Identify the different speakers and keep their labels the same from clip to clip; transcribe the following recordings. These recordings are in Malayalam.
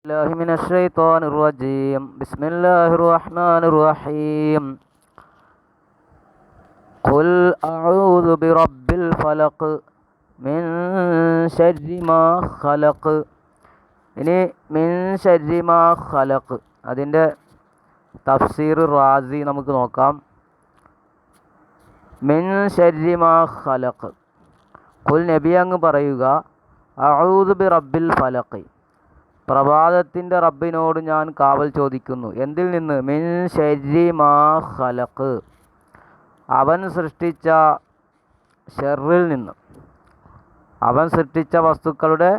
Speaker 1: الله من الشيطان الرجيم بسم الله الرحمن الرحيم قل أعوذ برب الفلق من شر ما خلق. ഇനി മിൻ ശർരി മാ ഖലഖ് അതിൻ്റെ തഫ്സീർ റാസി നമുക്ക് നോക്കാം. മിൻ ശർരി മാ ഖലഖ് ഖുൽ നബി അങ്ങ് പറയുക, അഊദു ബി റബ്ബിൽ ഫലഖ്, പ്രഭാതത്തിൻ്റെ റബ്ബിനോട് ഞാൻ കാവൽ ചോദിക്കുന്നു. എന്തിൽ നിന്ന്? മിൻ ശർരി മാ ഖലഖ്, അവൻ സൃഷ്ടിച്ച ഷെറിൽ നിന്ന്, അവൻ സൃഷ്ടിച്ച വസ്തുക്കളുടെ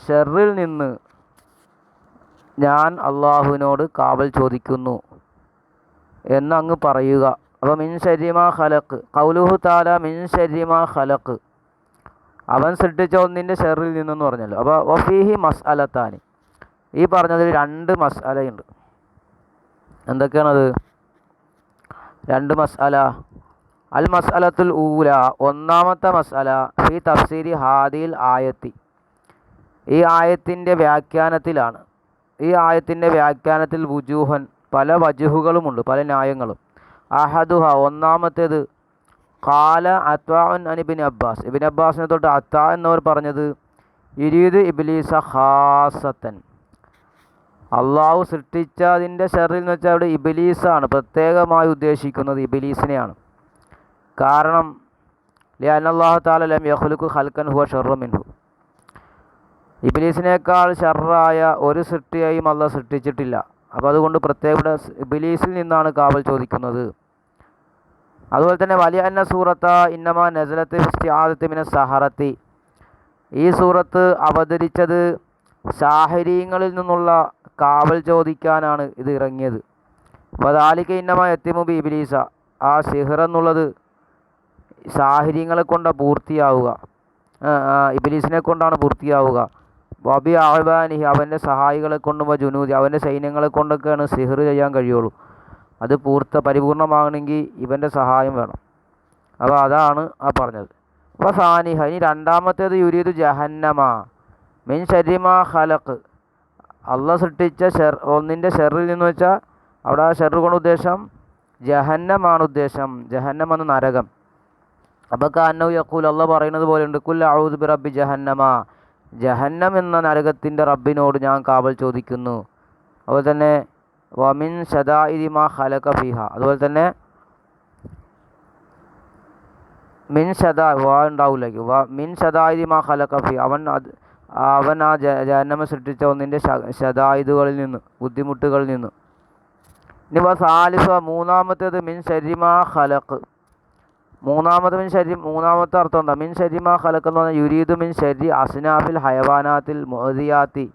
Speaker 1: ഷെറിൽ നിന്ന് ഞാൻ അള്ളാഹുവിനോട് കാവൽ ചോദിക്കുന്നു എന്നങ്ങ് പറയുക. അപ്പോൾ മിൻ ശർരി മാ ഖലഖ്, ഖൗലുഹു തആല മിൻ ശർരി മാ ഖലഖ്, അവൻ സൃഷ്ടിച്ച ഒന്നിൻ്റെ ഷെറിൽ നിന്നെന്ന് പറഞ്ഞല്ലോ. അപ്പോൾ വഫീഹി മസ്അലത്താനി, ഈ പറഞ്ഞതിൽ രണ്ട് മസ്അലയുണ്ട്. എന്തൊക്കെയാണത്? രണ്ട് മസ്അല. അൽ മസ്അലത്തുൽ ഊല, ഒന്നാമത്തെ മസ്അല ഫി തഫ്സീരി ഹാദിൽ ആയത്തി, ഈ ആയത്തിൻ്റെ വ്യാഖ്യാനത്തിലാണ്. ഈ ആയത്തിൻ്റെ വ്യാഖ്യാനത്തിൽ വുജൂഹൻ, പല വജുഹുകളുമുണ്ട്, പല ന്യായങ്ങളും. അഹദുഹ, ഒന്നാമത്തേത് ഖാല അത്വാഉൻ അൻ ഇബ്നു അബ്ബാസ്, ഇബ്നു അബ്ബാസിനെ തൊട്ട് അത്താ എന്നവർ പറഞ്ഞത്, യുരീദു ഇബ്ലീസ ഖാസത്തൻ, അള്ളാഹു സൃഷ്ടിച്ചതിൻ്റെ ഷെറിൽ എന്ന് വെച്ചാൽ അവിടെ ഇബ്ലീസാണ് പ്രത്യേകമായി ഉദ്ദേശിക്കുന്നത്, ഇബ്ലീസിനെയാണ്. കാരണം ലിഅന്ന അല്ലാഹു തആല ലം യഖ്ലുഖു ഖൽഖൻ ഹുവ ശർറു മിൻഹു, ഇബ്ലീസിനേക്കാൾ ഷർറായ ഒരു സൃഷ്ടിയെയും അള്ളാഹ് സൃഷ്ടിച്ചിട്ടില്ല. അപ്പോൾ അതുകൊണ്ട് പ്രത്യേക ഇബ്ലീസിൽ നിന്നാണ് കാവൽ ചോദിക്കുന്നത്. അതുപോലെ തന്നെ വലിയ അന്ന സൂറത്ത ഇന്നമാ നസലത്ത് ഇസ്തിആദത്ത് മിന സഹറത്തി, ഈ സൂറത്ത് അവതരിച്ചത് സാഹിരീങ്ങളിൽ നിന്നുള്ള കാവൽ ചോദിക്കാനാണ് ഇത് ഇറങ്ങിയത്. വദാലിക ഇന്നമാ യത്തിമു ബി ഇബ്ലീസ, ആ സിഹർ എന്നുള്ളത് സാഹിര്യങ്ങളെ കൊണ്ടാണ് പൂർത്തിയാവുക, ഇബ്ലീസിനെ കൊണ്ടാണ് പൂർത്തിയാവുക. വബി അഅ്വാനിഹി, അവൻ്റെ സഹായികളെ കൊണ്ടും ജുനൂദി, അവൻ്റെ സൈന്യങ്ങളെ കൊണ്ടൊക്കെയാണ് സിഹർ ചെയ്യാൻ കഴിയുള്ളൂ. അത് പരിപൂർണമാകണമെങ്കിൽ ഇവൻ്റെ സഹായം വേണം. അപ്പോൾ അതാണ് ആ പറഞ്ഞത്. അപ്പോൾ സാനിഹ, ഇനി രണ്ടാമത്തേത് യുരീദു ജഹന്നമ മിൻ ശർരി മാ ഖലഖ്, അള്ളാഹ് സൃഷ്ടിച്ച ഒന്നിൻ്റെ ഷെറിൽ നിന്ന് വെച്ചാൽ അവിടെ ആ ഷെറ് കൊണ്ട് ഉദ്ദേശം ജഹന്നമാണ് ഉദ്ദേശം, ജഹന്നം എന്ന നരകം. അപ്പോൾ കാന്നൗ യഖൂൽ, അള്ളാഹ് പറയുന്നത് പോലെയുണ്ട്, കുൽ അഊദു ബി റബ്ബി ജഹന്നമ, ജഹന്നം എന്ന നരകത്തിൻ്റെ റബ്ബിനോട് ഞാൻ കാവൽ ചോദിക്കുന്നു. അതുപോലെ തന്നെ വമിൻ ശദാഇദി മാ ഖലഖ ഫിഹ, അതുപോലെ തന്നെ മിൻ ശദാ ഉണ്ടാവില്ലേക്ക് മിൻ ശദാഇദി മാ ഖലഖ ഫി, അവൻ ആ ജഹന്നമ സൃഷ്ടിച്ച ഒന്നിൻ്റെ ശദായിദുകളിൽ നിന്ന്, ബുദ്ധിമുട്ടുകളിൽ നിന്ന്. ഇനി സാലിസ, മൂന്നാമത്തേത് മിൻ ശർരി മാ ഖലഖ്, മൂന്നാമത്തെ അർത്ഥം എന്താ? മിൻ ശർരി മാ ഖലഖ് എന്ന് പറഞ്ഞാൽ യുരീദു മിൻ ശർരി അസ്നാഫിൽ ഹയവാനാത്തിൽ മുഅദിയാത്തി,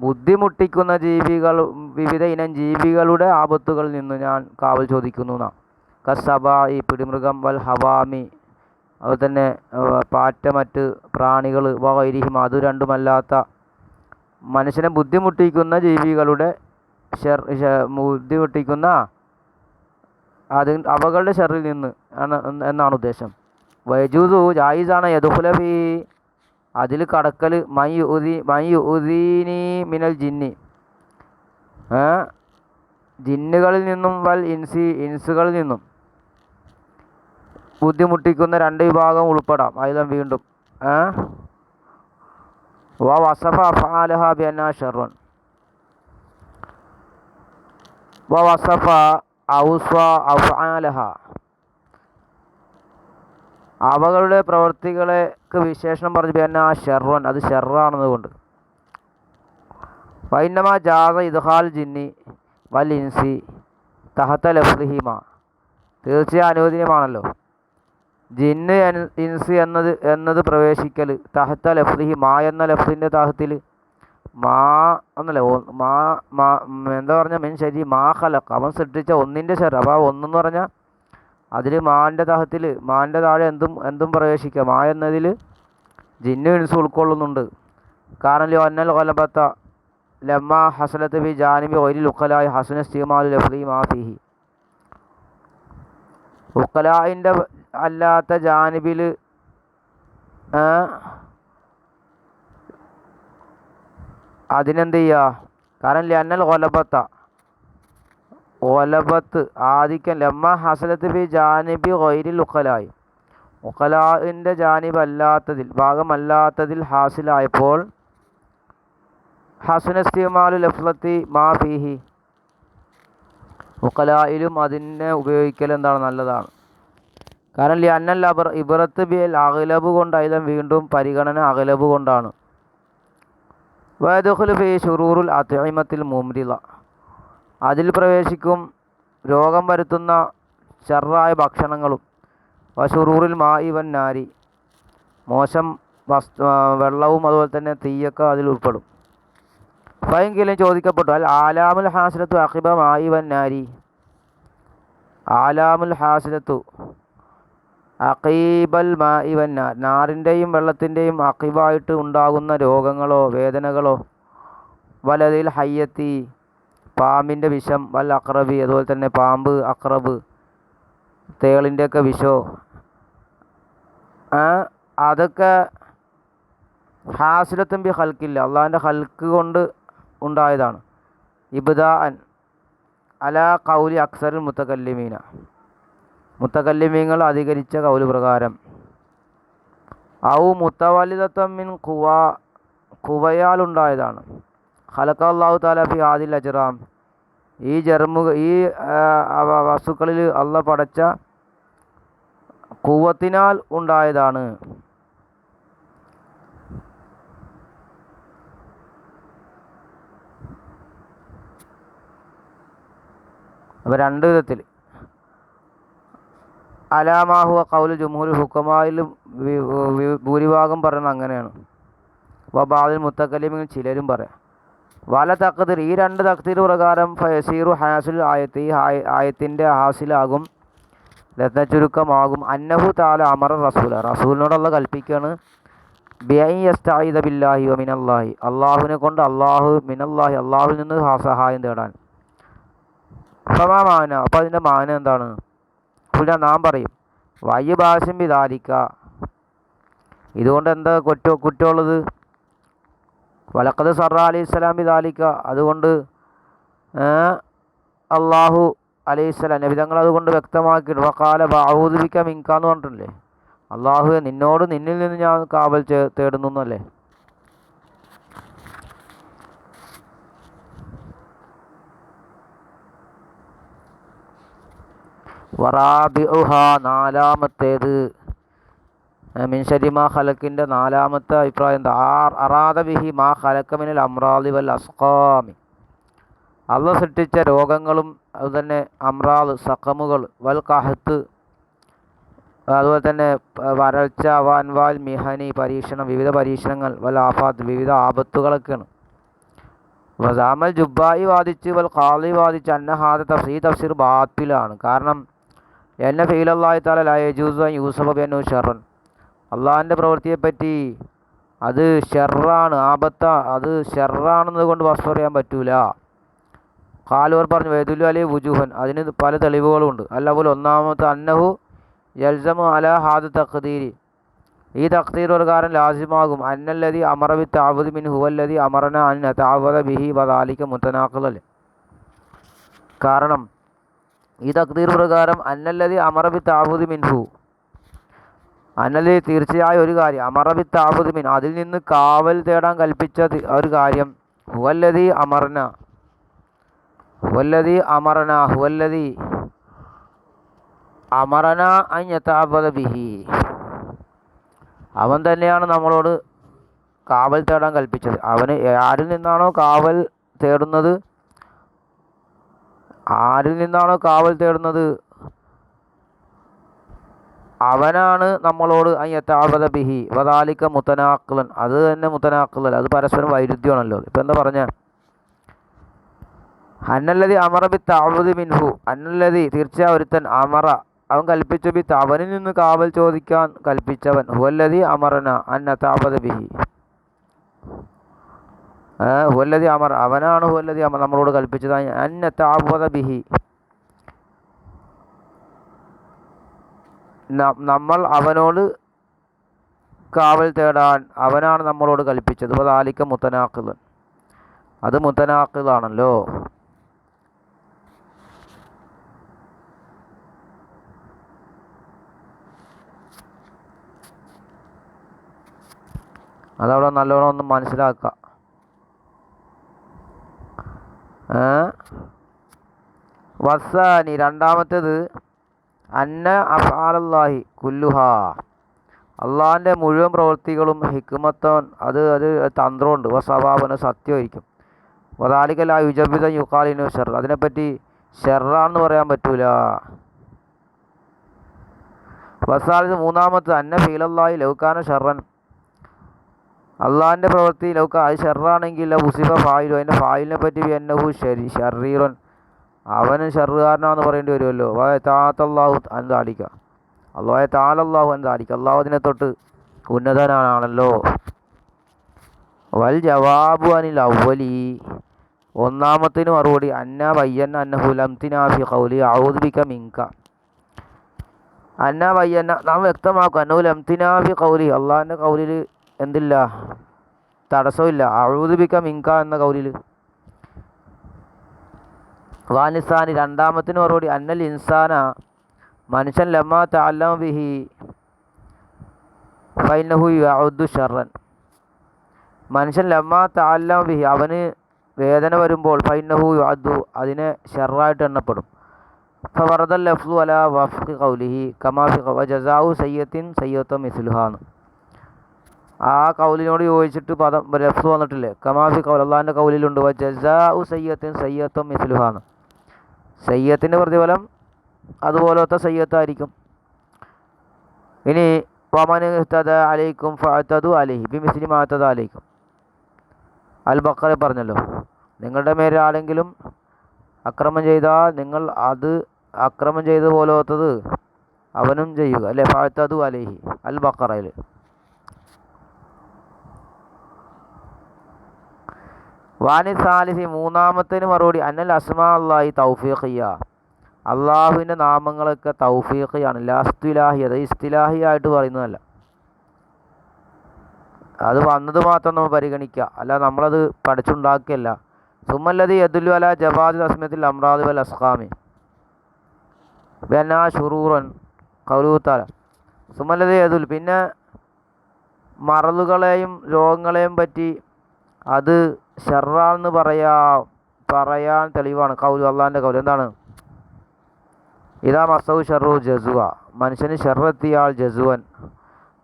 Speaker 1: ബുദ്ധിമുട്ടിക്കുന്ന ജീവികൾ, വിവിധ ഇനം ജീവികളുടെ ആപത്തുകളിൽ നിന്ന് ഞാൻ കാവൽ ചോദിക്കുന്നു എന്നാണ്. കസ്സബായി, പിടിമൃഗം, വൽ ഹവാമി, അതുപോലെ തന്നെ പാറ്റ, മറ്റ് പ്രാണികൾ, വഗൈരിഹിം, അത് രണ്ടുമല്ലാത്ത മനുഷ്യനെ ബുദ്ധിമുട്ടിക്കുന്ന ജീവികളുടെ ബുദ്ധിമുട്ടിക്കുന്ന അവകളുടെ ഷെറിൽ നിന്ന് എന്നാണ് ഉദ്ദേശം. വയജൂദു, ജായിസാണ്, യദ്ഖുലഫി, അതിൽ കടക്കൽ, മൈ യുദീനി മിനൽ ജിന്നി, ജിന്നുകളിൽ നിന്നും, വൽ ഇൻസുകളിൽ നിന്നും ബുദ്ധിമുട്ടിക്കുന്ന രണ്ട് വിഭാഗം ഉൾപ്പെടാം. അതിലും വീണ്ടും വസഫ അഫ്ആലഹ ബിഅന്നാ ശർറുൻ, വസഫ ഔസ്വ അഫ്ആലഹ, അവകളുടെ പ്രവൃത്തികളെക്ക് വിശേഷണം പറഞ്ഞു, ബിഅന്നാ ശർറുൻ, അത് ഷർറാണെന്നുകൊണ്ട്. വഇന്നമാ ജാസ ഇദ്ഖാൽ ജിന്നി വൽ ഇൻസി തഹത ലഫ്ളിഹിമ, തീർച്ചയായും അനുവദനീയമാണല്ലോ ജിന്ന് ഇൻസ് എന്നത് പ്രവേശിക്കൽ തഹത്ത ലഫ്ലിഹി, മാ എന്ന ലഫ്ലിൻ്റെ തഹത്തിൽ, മാ എന്നല്ലേ എന്താ പറഞ്ഞാൽ മിൻ ശർരി മാ ഖലഖ്, അവൻ സൃഷ്ടിച്ച ഒന്നിൻ്റെ ഷർ. അപ്പോൾ ആ ഒന്നെന്ന് പറഞ്ഞാൽ അതിൽ മാൻ്റെ തഹത്തിൽ, മാൻ്റെ താഴെ എന്തും പ്രവേശിക്കുക. മാ എന്നതിൽ ജിന്നു ഇൻസ് ഉൾക്കൊള്ളുന്നുണ്ട്. കാരണം അന്നൽ ഖലബത്ത ലമ്മ ഹസലത്ത് ബി ജാനിബി ഗൈരിൽ ഉഖലായി ഹസന ഇസ്തിമാലു ലഫ്ലി മാ ഫീഹി, ഉഖലായിൻ്റെ അല്ലാത്ത ജാനിബിൽ അതിനെന്ത് ചെയ്യുക? കാരണം ലന്നൽ ഒലബത്ത് ആദിക്കം ലമ്മ ഹസലത്ത് ബി ജാനിബി ഗൈരിൽ ഉഖലായി ഉഖലാഇൻ്റെ ജാനിബ് അല്ലാത്തതിൽ ഭാഗമല്ലാത്തതിൽ ഹാസിലായപ്പോൾ ഹസുനസ്തിമാലു ലഫ്ലത്തി മാ ഫീഹി ഉഖലായിലും അതിനെ ഉപയോഗിക്കൽ എന്താണ്? നല്ലതാണ്. കാരണം അന്നൽ ഇബറത്ത് ബിൽ അഗ്ലബ് കൊണ്ട് അതിലും വീണ്ടും പരിഗണന അഗ്ലബ് കൊണ്ടാണ്. വയദുഖുലു ഫീ ശുറൂറുൽ അത്ഇമത്തിൽ മുംരിള അതിൽ പ്രവേശിക്കും രോഗം വരുത്തുന്ന ശർറായ ഭക്ഷണങ്ങളും വശുറൂറിൽ മായി വൻ നാരി മോശം വെള്ളവും അതുപോലെ തന്നെ തീയൊക്കെ അതിൽ ഉൾപ്പെടും. ഫയെങ്കിലും ചോദിക്കപ്പെട്ടു അൽ ആലാമുൽ ഹാസിലത്തു അഖിബ മായി വൻ നാരി ആലാമുൽ ഹാസിലത്തു അഖീബൽ മായി വൻ നാർ നാറിൻ്റെയും വെള്ളത്തിൻ്റെയും അഖീബായിട്ട് ഉണ്ടാകുന്ന രോഗങ്ങളോ വേദനകളോ വലതിൽ ഹയ്യത്തി പാമ്പിൻ്റെ വിഷം വൽ അക്രബി അതുപോലെ തന്നെ പാമ്പ് അക്രബ് തേളിൻ്റെയൊക്കെ വിഷോ അതൊക്കെ ഹാസിലത്തും ബി ഹൽക്കില്ല അള്ളാഹിൻ്റെ ഹൽക്ക് കൊണ്ട് ഉണ്ടായതാണ്. ഇബ്ദാഅൻ അലാ കൗലി അക്സറുൽ മുത്തകല്ലിമീങ്ങൾ അധികരിച്ച കൗല് പ്രകാരം ഔ മുത്തവല്ലിദത്തം മിൻ കുവയാലുണ്ടായതാണ്. ഖലഖ അല്ലാഹു തആല ഫി ഹാദിൽ അജ്റാം ഈ വസ്തുക്കളിൽ അള്ളാഹ് പടച്ച കുവ്വത്തിനാൽ ഉണ്ടായതാണ്. അപ്പോൾ രണ്ട് വിധത്തിൽ അലാമാഹുവ കൗല് ജുംഹൂർ ഹുക്കമായിലും ഭൂരിഭാഗം പറയുന്നത് അങ്ങനെയാണ്. അപ്പോൾ ബാദിൽ മുത്തക്കല്ലിമിൽ ചിലരും പറയാം വല തഖ്ദീർ ഈ രണ്ട് തഖ്ദീർ പ്രകാരം ഫയസീറു ഹാസിൽ ആയത്ത് ഈ ആയത്തിൻ്റെ ഹാസിലാകും രത്ന ചുരുക്കമാകും അന്നഹു തആല അമറ റസൂലിനോടുള്ള കൽപ്പിക്കുകയാണ് ബിഅൻ യസ്തഈദ ബില്ലാഹി വ മിനല്ലാഹി അള്ളാഹുവിനെ കൊണ്ട് അള്ളാഹുവിൽ നിന്ന് സഹായം തേടാൻ. ഫമാ മാന അപ്പോൾ അതിൻ്റെ മാന എന്താണ്? പിന്നെ നാം പറയും വയ്യ ബാസിം ബിദാലിക ഇതുകൊണ്ട് എന്താ കുറ്റമുള്ളത്? വലഖദ് സറ അലൈഹിസ്സലാം ബിദാലിക അതുകൊണ്ട് അള്ളാഹു അലൈഹിസ്സലാം നബി തങ്ങൾ അതുകൊണ്ട് വ്യക്തമാക്കിയിട്ട് വഖാല ബഅഊദു ബിക മിൻക എന്ന് പറഞ്ഞിട്ടില്ലേ? അള്ളാഹുവെ നിന്നിൽ നിന്ന് ഞാൻ കാവൽ തേടുന്നു എന്നല്ലേ? വറാബിഉഹ നാലാമത്തേത് മിൻ ശരി മാ ഖലക്കിൻ്റെ നാലാമത്തെ അഭിപ്രായം എന്താ? അറാദ ബിഹി മാ ഖലക്ക മിനൽ അംറാദി വൽ അസ്ഖാമി അള്ളാഹ് സൃഷ്ടിച്ച രോഗങ്ങളും അതുതന്നെ അമ്രാദ് സഖമുകൾ വൽ കഹത്ത് അതുപോലെ തന്നെ വരൾച്ച വൻവാൽ മിഹനി പരീക്ഷണം വിവിധ പരീക്ഷണങ്ങൾ വൽ ആഫാത്ത് വിവിധ ആപത്തുകളൊക്കെയാണ്. വസാമൽ ജുബ്ബായി വാദിച്ച് വൽ ഖാദി വാദിച്ച് അന്നഹാദ തഫ്സീർ ബാത്തിലാണ്. കാരണം എന്ന ഫീലല്ലാഹി തആല ലാ യജൂസു അൻ യൂസഫ ബിഅന്നഹു ശർറൻ അള്ളാഹിൻ്റെ പ്രവൃത്തിയെപ്പറ്റി അത് ഷെറാണ് അത് ഷെറാണെന്നത് കൊണ്ട് വസ്തു പറയാൻ പറ്റൂല. ഖാലുവർ പറഞ്ഞു വേദുല്ലു അലി വുജൂഹൻ അതിന് പല തെളിവുകളുണ്ട്. അല്ലപോലെ ഒന്നാമത്തെ അന്നഹു യൽസമു അലാ ഹാദ തഖ്ദീരി ഈ തഖ്ദീർ പ്രകാരം ലാസിമാകും അന്നല്ലദി അമറ ബി തഅവദ് മിൻ ഹുവല്ലദി അമറന അൻ നതഅവദ ബിഹി വദാലിക മുതനാഖിൽ. കാരണം ഈ തഖ്ദീർ പ്രകാരം അന്നല്ലദി അമറ ബി തഅവദ് മിൻഹു അന്നല്ലദി തീർച്ചയായും ഒരു കാര്യം അമറ ബി തഅവദ് മിൻ അതിൽ നിന്ന് കാവൽ തേടാൻ കൽപ്പിച്ച ഒരു കാര്യം ഹുവല്ലദി അമറന അൻ യതഅവദ ബിഹി അവൻ തന്നെയാണ് നമ്മളോട് കാവൽ തേടാൻ കൽപ്പിച്ചത്. അവന് ആരിൽ നിന്നാണോ കാവൽ തേടുന്നത് അവനാണ് നമ്മളോട് അയ്യത്താബദ ബിഹി വദാലിക മുതനാഖിലൻ അത് തന്നെ മുതനാഖിലൻ അത് പരസ്പരം വൈരുദ്ധ്യമാണല്ലോ. ഇപ്പം എന്താ പറഞ്ഞ അന്നല്ലതി അമറ ബി തഅവദ് മിൻഹു അന്നല്ലതി തീർച്ചയായും ഒരുത്തൻ അമറ അവൻ കൽപ്പിച്ചു ബി അവനിൽ നിന്ന് കാവൽ ചോദിക്കാൻ കൽപ്പിച്ചവൻ ഹുവല്ലതി അമറന അൻ നതഅവദ ബിഹി ഹുവല്ലതി അമർ അവനാണ് ഹുവല്ലതി അമർ നമ്മളോട് കൽപ്പിച്ചത് അൻ നതഅവദ ബിഹി നമ്മൾ അവനോട് കാവൽ തേടാൻ അവനാണ് നമ്മളോട് കൽപ്പിച്ചത്. വദാലിക മുതനാഖിലൻ അത് മുത്തനാഖിദാണല്ലോ. അതവിടെ നല്ലോണം ഒന്ന് മനസ്സിലാക്കുക. വസാനി രണ്ടാമത്തേത് അന്ന അഫ്ആലല്ലാഹി കുല്ലുഹാ, അള്ളാഹിൻ്റെ മുഴുവൻ പ്രവൃത്തികളും ഹിക്മത്തോൻ അത് തന്ത്രമുണ്ട്. വസവാബന സത്യമായിരിക്കും. വദാലിക്കല യുജബിത യുക്കാലിനു ഷർ, അതിനെപ്പറ്റി ഷെറാണെന്ന് പറയാൻ പറ്റൂല. വസാലിത് മൂന്നാമത്തെ അന്ന ഫീലല്ലാഹി ലൗകാന ഷർറൻ, അള്ളാഹിൻ്റെ പ്രവൃത്തി ലൗക അത് ഷെറാണെങ്കിൽ ഉസിഫ ഫായിലു, അതിൻ്റെ ഫായിലിനെ പറ്റി എന്നഹു ഷറീറൻ, അവന് ഷെറുകാരനാണെന്ന് പറയേണ്ടി വരുമല്ലോ. താത്തല്ലാഹു അൻതാലിക്ക, അള്ളാഹെ താലല്ലാഹു അൻതാലിക്ക, അള്ളാഹു അതിനെ തൊട്ട് ഉന്നതനാണല്ലോ. വൽ ജവാബു അനിൽ അവലി, ഒന്നാമത്തിന് മറുപടി അന്ന ബയ്യന്ന അന്നഹു ലംതിനാഫി ഖൗലി അഊദു ബിക മിൻക, അന്ന ബയ്യന്ന നാം വ്യക്തമാക്കും അന്നഹു ലംതിനാഫി ഖൗലി, അള്ളാഹിൻ്റെ കൗലിൽ എന്തില്ല, തടസ്സമില്ല. അഊദു ബിക മിൻക എന്ന കൗലിൽ. വാനിസാനി രണ്ടാമത്തിന് മറുപടി അന്നൽ ഇൻസാന, മനുഷ്യൻ ലമ്മാ തഅല്ലമ ബിഹി ഫൈനഹു യഉദ്ദു ഷർറൻ, മനുഷ്യൻ ലമ്മാ തഅല്ലമ ബിഹി അവന് വേദന വരുമ്പോൾ ഫൈനഹു യുഅദ്ദു അതിനെ ഷർറായിട്ട് എണ്ണപ്പെടും. ഫവറദൽ ലഫ്ളു അലാ വഫ്ഖി ഖൗലിഹി കമാ ഫി വജസാഉ സയ്യത്തിൻ സയ്യത്തുൻ മിസ്ലുഹാന്ന്, ആ കൗലിനോട് യോജിച്ചിട്ട് പദം ലഫ്ള് വന്നിട്ടില്ലേ, കമാ ഫി ഖൗൽ അള്ളാഹിൻ്റെ കൗലിലുണ്ട് വജസാഉ സയ്യത്തിൻ സയ്യത്തുൻ മിസ്ലുഹാന്ന്, സയ്യത്തിൻ്റെ പ്രതിഫലം അതുപോലത്തെ സയ്യത്തായിരിക്കും. ഇനി വമൻ ഇഹ്തദ അലൈക്കും ഫഅതദു അലൈഹി ബിമിസ്ലി മാ അതദ അലൈക്കും, അൽ ബഖറ പറഞ്ഞല്ലോ, നിങ്ങളുടെ മേലെ ആരെങ്കിലും അക്രമം ചെയ്താൽ നിങ്ങൾ അത് അക്രമം ചെയ്ത പോലത്തത് അവനും ചെയ്യുക അല്ലേ. ഫഅതദു അലൈഹി അൽ ബഖറയിൽ. വാനി സാലിസി മൂന്നാമത്തേന് മറുപടി അന്നൽ അസ്മാ അല്ലാഹി തൗഫീഖിയ, അള്ളാഹുവിൻ്റെ നാമങ്ങളൊക്കെ തൗഫീഖിയാണ്. ലാ ഇസ്തിലാഹി, അത് ഇസ്തിലാഹിയായിട്ട് പറയുന്നതല്ല, അത് വന്നത് മാത്രം നമ്മൾ പരിഗണിക്കുക, അല്ല നമ്മളത് പഠിച്ചുണ്ടാക്കുകയല്ല. സുമല്ലതി യദുല്ലു അല ജവാദി അസ്മത്തിൽ അമ്രാദ് വൽ അസ്ഖാമി ബനാ ഷുറൂറൻ കൗലൂത്താല, സുമല്ലതി യദുൽ പിന്നെ മറലുകളെയും രോഗങ്ങളെയും പറ്റി അത് ഷർറാണെന്ന് പറയാൻ തെളിവാണ് കൗലു, അള്ളാഹിൻ്റെ കൗല് എന്താണ്, ഇതാ മസൗ ഷർറു ജസുവ, മനുഷ്യന് ഷർറെത്തിയാൽ ജസുവൻ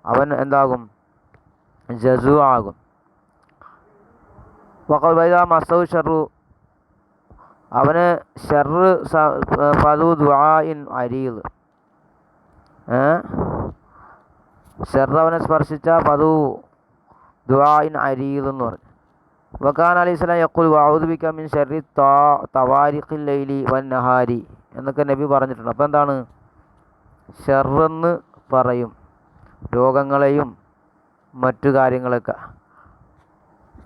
Speaker 1: അവൻ എന്താകും, ജസു ആകും. വഖൽബൈദ മസൗ ഷർറു അവന് ഷർറ് ഫദു ദുആഇൻ അരീദ്, ഷർറ് അവനെ സ്പർശിച്ച ഫദു ദുആഇൻ അരീദ് എന്ന് പറഞ്ഞു. വകാൻ അലൈഹി സ്വലാം യഖൂൽ വഅഊദു ബിക മിൻ ശർരി തവാരിഖിൽ ലൈലി വൻ നഹാരി എന്നൊക്കെ നബി പറഞ്ഞിട്ടുണ്ട്. അപ്പോൾ എന്താണ്, ഷർറെന്ന് പറയും രോഗങ്ങളെയും മറ്റു കാര്യങ്ങളൊക്കെ.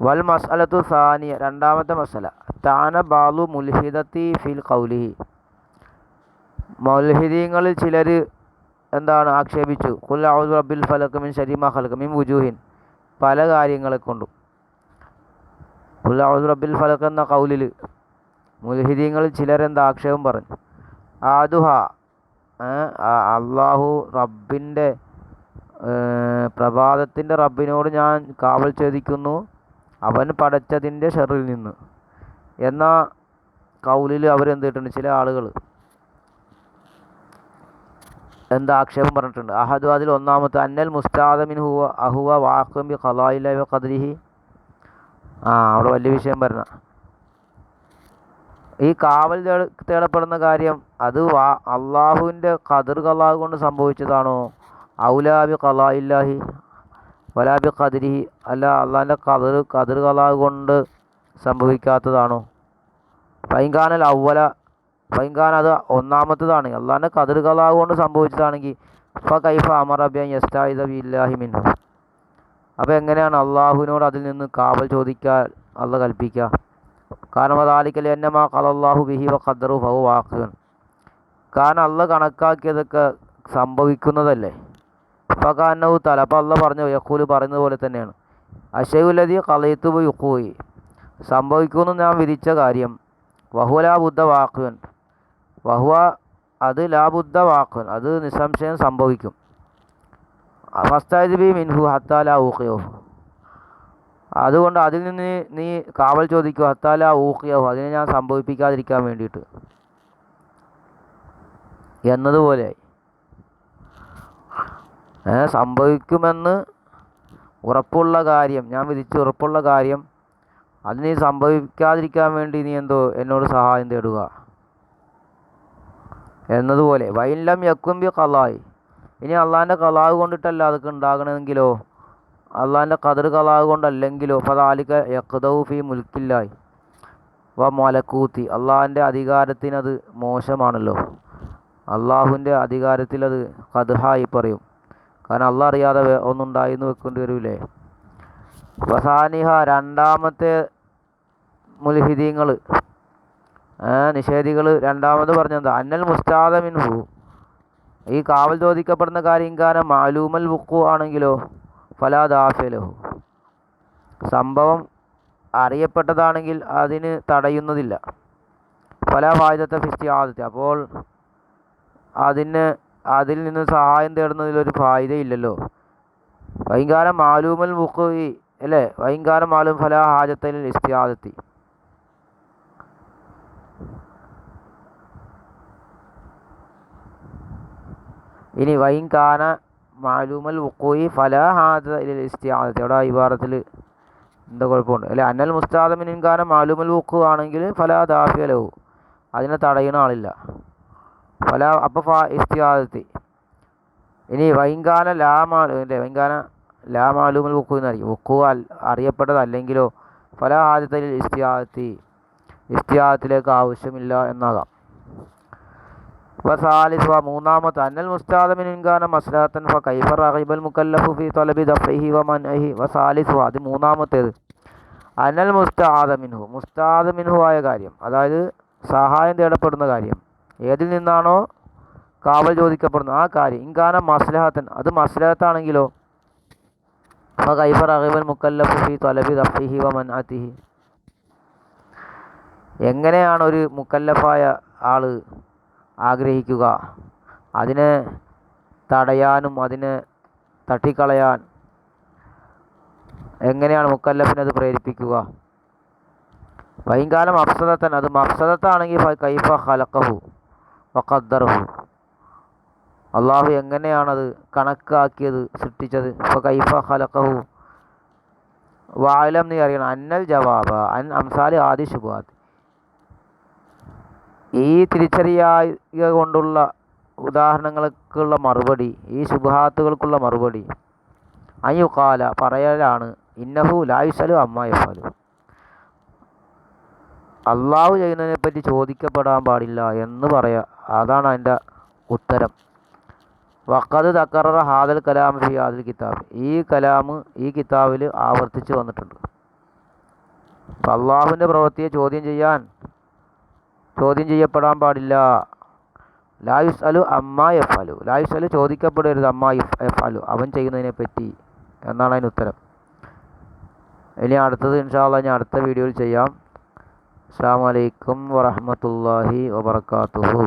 Speaker 1: വൽ മസ്അലത്തു സാനിയ രണ്ടാമത്തെ മസല താന ബാലു മുൽഹിദത്തി ഫിൽ ഖൗലിഹി, മുൽഹിദീങ്ങളിൽ ചിലർ എന്താണ് ആക്ഷേപിച്ചു, ഖുൽ അഊദു റബ്ബിൽ ഫലഖ് മിൻ ശർരി മാ ഖലഖ മിൻ വുജൂഹിൻ, പല കാര്യങ്ങളെ കൊണ്ടും. ഖുൽ അഊദു റബ്ബിൽ ഫലഖ് എന്ന ഖൗലിൽ മുൽഹിദീങ്ങളിൽ ചിലരെന്താ ആക്ഷേപം പറഞ്ഞു. ആദുഹ അള്ളാഹു റബ്ബിൻ്റെ പ്രഭാതത്തിൻ്റെ റബ്ബിനോട് ഞാൻ കാവൽ ചോദിക്കുന്നു അവൻ പടച്ചതിൻ്റെ ഷർറിൽ നിന്ന് എന്ന കൗലിൽ അവരെന്ത് ചെയ്തിട്ടുണ്ട്, ചില ആളുകൾ എന്താ ആക്ഷേപം പറഞ്ഞിട്ടുണ്ട്. അഹദു അതിൽ ഒന്നാമത്തെ അന്നൽ മുസ്താദമിൻ അഹുവ വാഖിം ബി ഖളാഇല്ലാഹി വ ഖദ്രിഹി, അവിടെ വലിയ വിഷയം പറഞ്ഞ ഈ കാവൽ തേടപ്പെടുന്ന കാര്യം അത് അള്ളാഹുവിൻ്റെ ഖദർ ഖലാ കൊണ്ട് സംഭവിച്ചതാണോ, ഔലാ ബി ഖളാഇല്ലാഹി വലാ ബി ഖദ്രിഹി, അല്ല അള്ളാഹിൻ്റെ ഖദർ ഖലാ കൊണ്ട് സംഭവിക്കാത്തതാണോ. ഫൈൻഖാനൽ അവല, ഫൈൻഖാൻ അത് ഒന്നാമത്തതാണ്, അള്ളാഹിൻ്റെ ഖദർ ഖലാ കൊണ്ട് സംഭവിച്ചതാണെങ്കിൽ ഫകൈഫ അമറ ബി അൻ യസ്തഈദ ബില്ലാഹി മിൻഹു, അപ്പോൾ എങ്ങനെയാണ് അള്ളാഹുവിനോട് അതിൽ നിന്ന് കാവൽ ചോദിക്കാൻ അള്ളാഹ് കൽപ്പിക്കുക. കാരണം അദാലിക്കൽ എന്നമാ ഖലല്ലാഹു ബിഹി വ ഖദ്ദറു ഫഹു വാഖിഉൻ, കാരണം അള്ളാഹ് കണക്കാക്കിയതൊക്കെ സംഭവിക്കുന്നതല്ലേ. ഫകാന്നഹു തആല, അപ്പോൾ അള്ളാഹ് പറഞ്ഞു യഖൂൽ പറയുന്നത് പോലെ തന്നെയാണ്, അശൈഉല്ലദീ ഖളൈതു ബിയുഖൂഇ, സംഭവിക്കുമെന്ന് ഞാൻ വിധിച്ച കാര്യം വഹുവ ലാ ബുദ്ധ വാക്കുവൻ വഹുവ അത് ലാ ബുദ്ധ വാക്കുവൻ അത് നിസ്സംശയം സംഭവിക്കും. ഫസ്തഅ്ദിബി മിൻഹു ഹത്താ ലാ ഊഖിയഹു അതുകൊണ്ട് അതിൽ നിന്ന് നീ കാവൽ ചോദിക്കുക ഹത്താ ലാ ഊഖിയഹു അതിനെ ഞാൻ സംഭവിപ്പിക്കാതിരിക്കാൻ വേണ്ടിയിട്ട് എന്നതുപോലെ സംഭവിക്കുമെന്ന് ഉറപ്പുള്ള കാര്യം ഞാൻ വിധിച്ച് ഉറപ്പുള്ള കാര്യം അത് നീ സംഭവിക്കാതിരിക്കാൻ വേണ്ടി നീ എന്നോട് സഹായം തേടുക എന്നതുപോലെ വൈലം യക്കുംബി ഖലായി ഇനി അള്ളാഹിൻ്റെ ഖലാഹ് കൊണ്ടിട്ടല്ല അതൊക്കെ ഉണ്ടാകണമെങ്കിലോ അള്ളാഹിൻ്റെ ഖദർ ഖലാഹ് കൊണ്ടല്ലെങ്കിലോ ഫദാലിക യഖ്ദഉ ഫീ മുൽക്കില്ലാഹി വ മലക്കൂത്തി അള്ളാഹിൻ്റെ അധികാരത്തിനത് മോശമാണല്ലോ. അള്ളാഹുവിൻ്റെ അധികാരത്തിലത് ഖദ്ഹായി പറയും. കാരണം അള്ളാഹ് അറിയാതെ ഒന്നുണ്ടായിന്ന് വെക്കേണ്ടി വരൂലേ. വസാനിഹ രണ്ടാമത്തെ മുൽഹിദീങ്ങൾ നിഷേധികൾ രണ്ടാമത് പറഞ്ഞെന്താ അന്നൽ മുസ്താദ മിൻഹു ഈ കാവൽ ചോദിക്കപ്പെടുന്ന കാര്യം ഇൻകാന മാലൂമൽ വുഖു ആണെങ്കിലോ ഫലാ ദാഫിഅ ലഹു സംഭവം അറിയപ്പെട്ടതാണെങ്കിൽ അതിന് തടയുന്നതില്ല. ഫലാ ഫായിദത ഫി ഇസ്തിആദത്തി അപ്പോൾ അതിൽ നിന്ന് സഹായം തേടുന്നതിലൊരു ഫായിദയില്ലല്ലോ. വൈകാരം മാലൂമൽ വുഖു അല്ലേ വൈകാരം മാലൂം ഫലാ ഹാജത്ത ലിൽ ഇസ്തിആദത്തി ഇനി വൈകാന മാലൂമൽ വുഖൂഇ ഫലാ ഹാജത ലിൽ ഇസ്തിആദത്തി അവിടെ ഇബാറത്തിൽ എന്താ കുഴപ്പമുണ്ട് അല്ലെ. അന്നൽ മുസ്താദ മിൻ കാന മാലൂമൽ വുഖു ആണെങ്കിൽ ഫലാ ദാഫിഅ ലഹു അതിനെ തടയുന്ന ആളില്ല. ഫലാ അപ്പോൾ ഇസ്തിആദത്തി ഇനി വൈകാന വൈകാന ലാ മാലൂമൽ വുഖു എന്നായിരിക്കും വുഖു അറിയപ്പെട്ടതല്ലെങ്കിലോ ഫലാ ഹാജത ലിൽ ഇസ്തിആദത്തി ഇസ്തിആദത്തിലേക്ക് ആവശ്യമില്ല എന്നാകാം. വസാലിസ് മൂന്നാമത്തെ അന്നൽ മുസ്താദ മിൻ കാന മസ്ലഹത്തൻ ഫകൈഫ റഗിബൽ മുകല്ലഫു ഫീ തലബി ദഫഇഹി വമൻഇഹി വസാലിസ് അത് മൂന്നാമത്തേത് അന്നൽ മുസ്താദ മിൻഹു ആയ കാര്യം അതായത് സഹായം തേടപ്പെടുന്ന കാര്യം ഏതിൽ നിന്നാണോ കാവൽ ചോദിക്കപ്പെടുന്നത് ആ കാര്യം ഇൻകാന മസ്ലഹത്തൻ അത് മസ്ലഹത്താണെങ്കിലോ ഫകൈഫ റഗിബൽ മുകല്ലഫു ഫീ തലബി ദഫഇഹി വമൻഅതിഹി എങ്ങനെയാണ് ഒരു മുക്കല്ലഫായ ആൾ ആഗ്രഹിക്കുക അതിനെ തടയാനും അതിനെ തട്ടിക്കളയാൻ എങ്ങനെയാണ് മുക്കല്ലഫിനത് പ്രേരിപ്പിക്കുക. വൈകാലം മഫ്സദത്തൻ അത് മഫ്സദത്താണെങ്കിൽ കൈഫ ഖലഖഹു വഖദ്ദറഹു അള്ളാഹു എങ്ങനെയാണത് കണക്കാക്കിയത് സൃഷ്ടിച്ചത് കൈഫ ഖലഖഹു വഅലം നീ അറിയണം അന്നൽ ജവാബ അൻ അംസാലി ആദി ശുബഹാത്ത് ഈ തിരിച്ചറിയുക കൊണ്ടുള്ള ഉദാഹരണങ്ങൾക്കുള്ള മറുപടി ഈ ശുബഹാത്തുകൾക്കുള്ള മറുപടി അയ്യുകാല പറയലാണ് ഇന്നഹു ലാ യുസ്അലു അമ്മാ യഫ്അലു അള്ളാഹു ചെയ്യുന്നതിനെപ്പറ്റി ചോദിക്കപ്പെടാൻ പാടില്ല എന്ന് പറയാം. അതാണ് അതിൻ്റെ ഉത്തരം. വഖദ് തക്കററ ഹാദൽ കലാം ഫി ഹാദൽ കിതാബ് ഈ കലാം ഈ കിതാബിൽ ആവർത്തിച്ച് വന്നിട്ടുണ്ട്. അള്ളാഹുവിൻ്റെ പ്രവൃത്തിയെ ചോദ്യം ചെയ്യപ്പെടാൻ പാടില്ല. ലാ യുസ്അലു അമ്മാ യഫ്അലു ലാ യുസ്അലു ചോദിക്കപ്പെടരുത് അമ്മാ യഫ്അലു അവൻ ചെയ്യുന്നതിനെ പറ്റി എന്നാണ് അതിന് ഉത്തരം. ഇനി അടുത്തത് ഇൻഷാ അല്ലാഹ് ഞാൻ അടുത്ത വീഡിയോയിൽ ചെയ്യാം. അസ്സലാമു അലൈക്കും വറഹ്മത്തുള്ളാഹി വബറകാതുഹു.